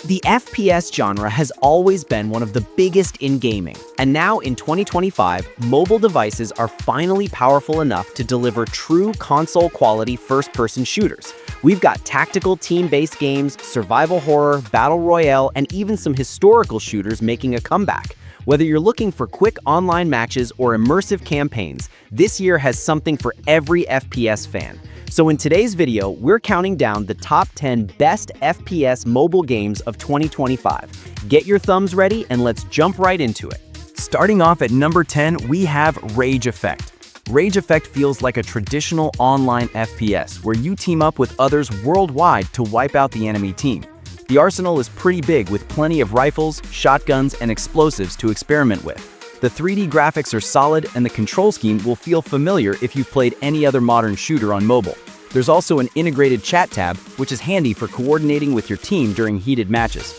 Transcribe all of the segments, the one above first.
The FPS genre has always been one of the biggest in gaming, and now in 2025, mobile devices are finally powerful enough to deliver true console-quality first-person shooters. We've got tactical team-based games, survival horror, battle royale, and even some historical shooters making a comeback. Whether you're looking for quick online matches or immersive campaigns, this year has something for every FPS fan. So in today's video, we're counting down the top 10 best FPS mobile games of 2025. Get your thumbs ready and let's jump right into it. Starting off at number 10, we have Rage Effect. Rage Effect feels like a traditional online FPS where you team up with others worldwide to wipe out the enemy team. The arsenal is pretty big with plenty of rifles, shotguns, and explosives to experiment with. The 3D graphics are solid and the control scheme will feel familiar if you've played any other modern shooter on mobile. There's also an integrated chat tab, which is handy for coordinating with your team during heated matches.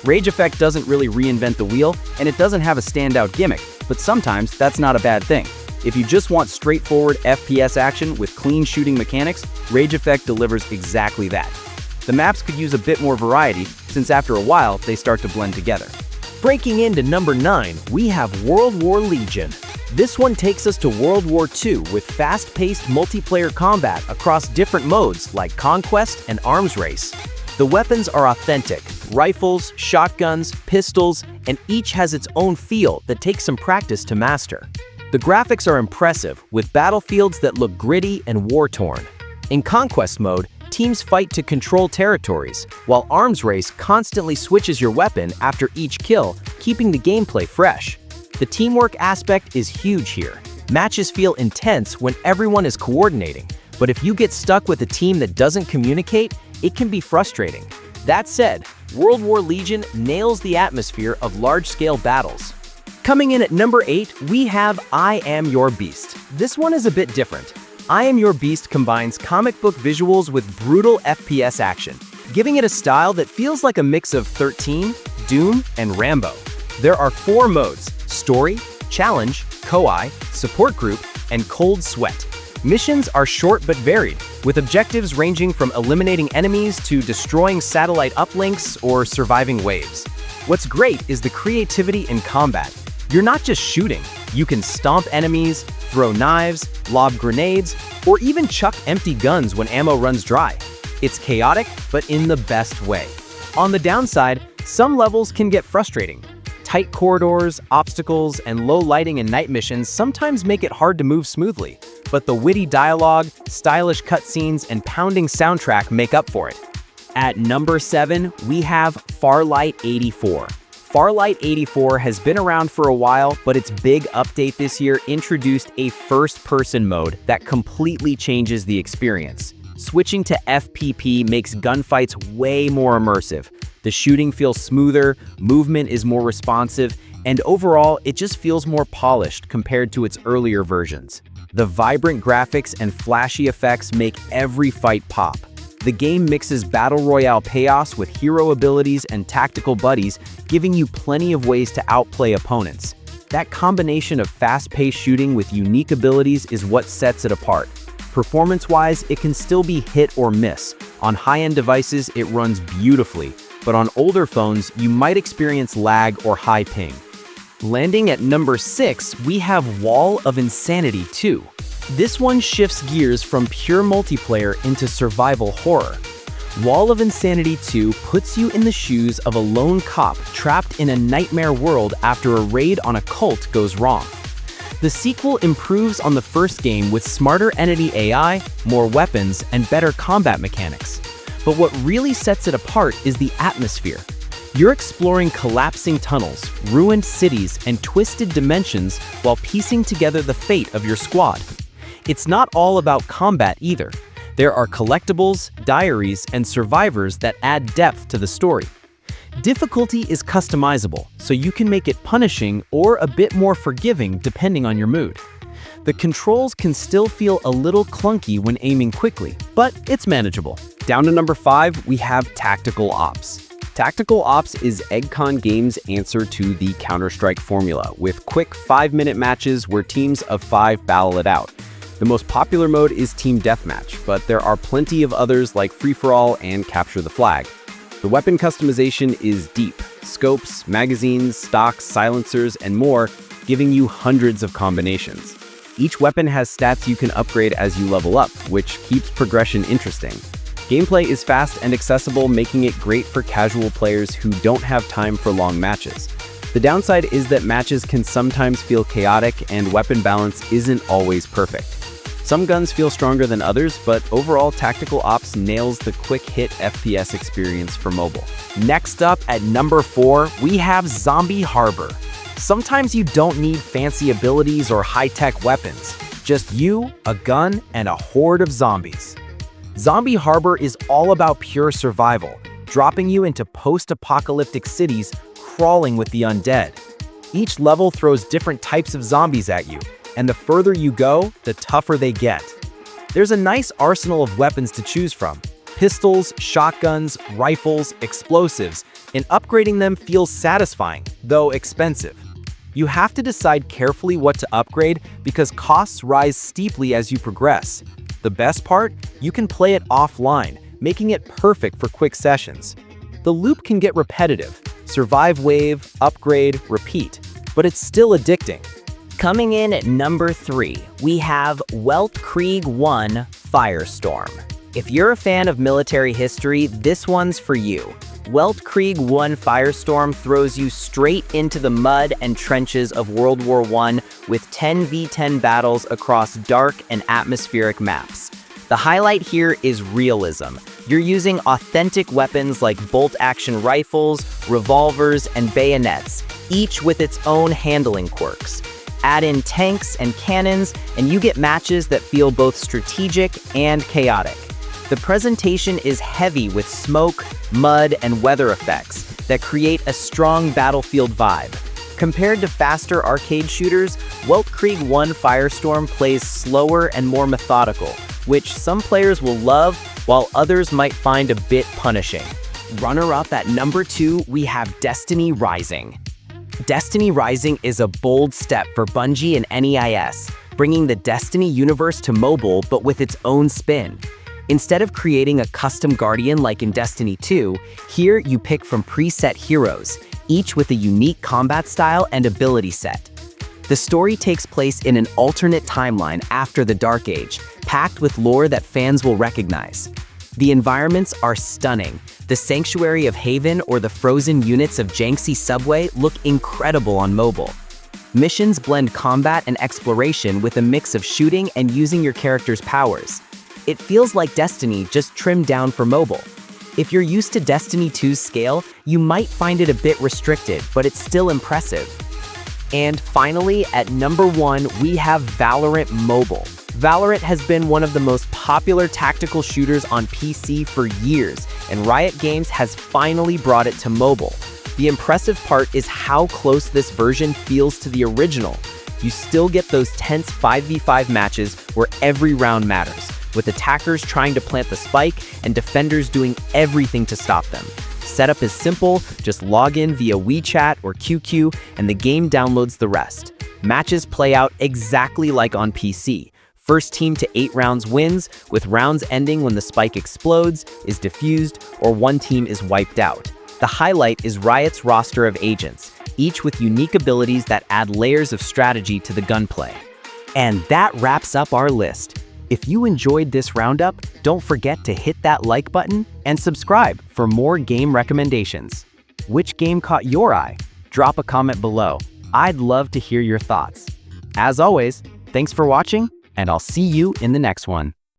Rage Effect doesn't really reinvent the wheel, and it doesn't have a standout gimmick, but sometimes that's not a bad thing. If you just want straightforward FPS action with clean shooting mechanics, Rage Effect delivers exactly that. The maps could use a bit more variety, since after a while, they start to blend together. Breaking into number 9, we have World War Legion. This one takes us to World War II with fast-paced multiplayer combat across different modes like Conquest and Arms Race. The weapons are authentic: rifles, shotguns, pistols, and each has its own feel that takes some practice to master. The graphics are impressive, with battlefields that look gritty and war-torn. In Conquest mode, teams fight to control territories, while Arms Race constantly switches your weapon after each kill, keeping the gameplay fresh. The teamwork aspect is huge here. Matches feel intense when everyone is coordinating, but if you get stuck with a team that doesn't communicate, it can be frustrating. That said, World War Legion nails the atmosphere of large-scale battles. Coming in at number 8, we have I Am Your Beast. This one is a bit different. I Am Your Beast combines comic book visuals with brutal FPS action, giving it a style that feels like a mix of 13, Doom, and Rambo. There are 4 modes: Story, Challenge, Koi, Support Group, and Cold Sweat. Missions are short but varied, with objectives ranging from eliminating enemies to destroying satellite uplinks or surviving waves. What's great is the creativity in combat. You're not just shooting, you can stomp enemies, throw knives, lob grenades, or even chuck empty guns when ammo runs dry. It's chaotic, but in the best way. On the downside, some levels can get frustrating. Tight corridors, obstacles, and low lighting and night missions sometimes make it hard to move smoothly, but the witty dialogue, stylish cutscenes, and pounding soundtrack make up for it. At number 7, we have Farlight 84. Farlight 84 has been around for a while, but its big update this year introduced a first-person mode that completely changes the experience. Switching to FPP makes gunfights way more immersive. The shooting feels smoother, movement is more responsive, and overall, it just feels more polished compared to its earlier versions. The vibrant graphics and flashy effects make every fight pop. The game mixes battle royale chaos with hero abilities and tactical buddies, giving you plenty of ways to outplay opponents. That combination of fast-paced shooting with unique abilities is what sets it apart. Performance-wise, it can still be hit or miss. On high-end devices, it runs beautifully, but on older phones, you might experience lag or high ping. Landing at number 6, we have Wall of Insanity 2. This one shifts gears from pure multiplayer into survival horror. Wall of Insanity 2 puts you in the shoes of a lone cop trapped in a nightmare world after a raid on a cult goes wrong. The sequel improves on the first game with smarter entity AI, more weapons, and better combat mechanics. But what really sets it apart is the atmosphere. You're exploring collapsing tunnels, ruined cities, and twisted dimensions while piecing together the fate of your squad. It's not all about combat either. There are collectibles, diaries, and survivors that add depth to the story. Difficulty is customizable, so you can make it punishing or a bit more forgiving depending on your mood. The controls can still feel a little clunky when aiming quickly, but it's manageable. Down to number 5, we have Tactical Ops. Tactical Ops is EggCon Games' answer to the Counter-Strike formula, with quick 5-minute matches where teams of 5 battle it out. The most popular mode is Team Deathmatch, but there are plenty of others like Free-for-All and Capture the Flag. The weapon customization is deep. Scopes, magazines, stocks, silencers, and more, giving you hundreds of combinations. Each weapon has stats you can upgrade as you level up, which keeps progression interesting. Gameplay is fast and accessible, making it great for casual players who don't have time for long matches. The downside is that matches can sometimes feel chaotic and weapon balance isn't always perfect. Some guns feel stronger than others, but overall Tactical Ops nails the quick-hit FPS experience for mobile. Next up at number 4, we have Zombie Harbor. Sometimes you don't need fancy abilities or high-tech weapons. Just you, a gun, and a horde of zombies. Zombie Harbor is all about pure survival, dropping you into post-apocalyptic cities crawling with the undead. Each level throws different types of zombies at you, and the further you go, the tougher they get. There's a nice arsenal of weapons to choose from: pistols, shotguns, rifles, explosives, and upgrading them feels satisfying, though expensive. You have to decide carefully what to upgrade because costs rise steeply as you progress. The best part? You can play it offline, making it perfect for quick sessions. The loop can get repetitive: survive wave, upgrade, repeat, but it's still addicting. Coming in at number 3, we have WELTKRIEG 1 Firestorm. If you're a fan of military history, this one's for you. WELTKRIEG 1 Firestorm throws you straight into the mud and trenches of World War I with 10v10 battles across dark and atmospheric maps. The highlight here is realism. You're using authentic weapons like bolt-action rifles, revolvers, and bayonets, each with its own handling quirks. Add in tanks and cannons, and you get matches that feel both strategic and chaotic. The presentation is heavy with smoke, mud, and weather effects that create a strong battlefield vibe. Compared to faster arcade shooters, WELTKRIEG 1 Firestorm plays slower and more methodical, which some players will love, while others might find a bit punishing. Runner-up at number 2, we have Destiny Rising. Destiny Rising is a bold step for Bungie and NEIS, bringing the Destiny universe to mobile but with its own spin. Instead of creating a custom Guardian like in Destiny 2, here you pick from preset heroes, each with a unique combat style and ability set. The story takes place in an alternate timeline after the Dark Age, packed with lore that fans will recognize. The environments are stunning. The Sanctuary of Haven or the frozen units of Jiangxi Subway look incredible on mobile. Missions blend combat and exploration with a mix of shooting and using your character's powers. It feels like Destiny, just trimmed down for mobile. If you're used to Destiny 2's scale, you might find it a bit restricted, but it's still impressive. And finally, at number 1, we have Valorant Mobile. Valorant has been one of the most popular tactical shooters on PC for years, and Riot Games has finally brought it to mobile. The impressive part is how close this version feels to the original. You still get those tense 5v5 matches where every round matters, with attackers trying to plant the spike and defenders doing everything to stop them. Setup is simple, just log in via WeChat or QQ and the game downloads the rest. Matches play out exactly like on PC. First team to 8 rounds wins, with rounds ending when the spike explodes, is defused, or one team is wiped out. The highlight is Riot's roster of agents, each with unique abilities that add layers of strategy to the gunplay. And that wraps up our list. If you enjoyed this roundup, don't forget to hit that like button and subscribe for more game recommendations. Which game caught your eye? Drop a comment below. I'd love to hear your thoughts. As always, thanks for watching, and I'll see you in the next one.